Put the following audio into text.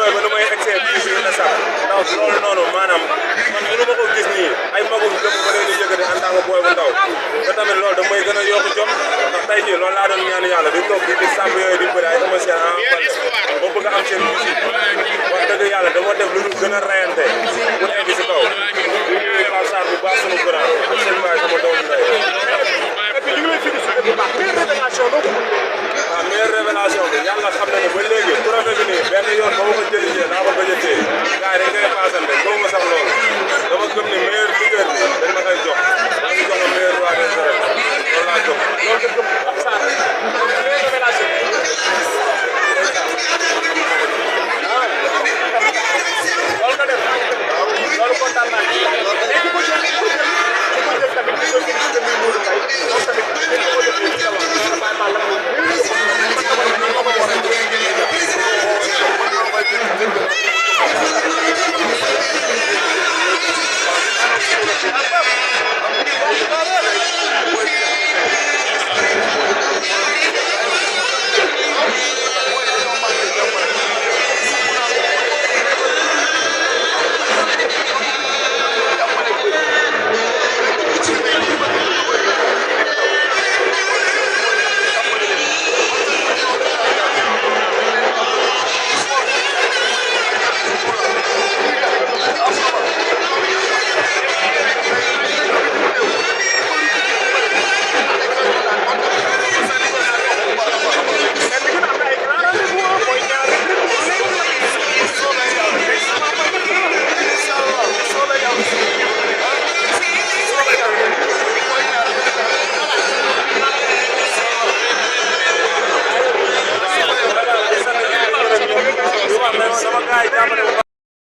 booy ba nu may excès bii na sax ndax loolu noonu maanaam man mënu ma ko gis nii ay magum jëm ma leen di yëkkati en tant que booy bu ndaw te tamit loolu da may gën a yokk jom ndax tey jii loolu laa doon ñaan yàlla di toog di sàmm yooyu di bëri ay émission en ba bëgg a am seen musique wax dëgg yàlla dama def lu dul gën a rayante pour egg si kaw di ñuy Pape Sarr bu baax sunu grand ak seen baay sama doomu ndey et puis ñu ngi lay félicité bu baax meilleure révélation doo ko waaw meilleure révélation bi yàlla xam na ne ba léegi trophée bi nii benn yoon ba ma ko jëlijee naa ko gëj a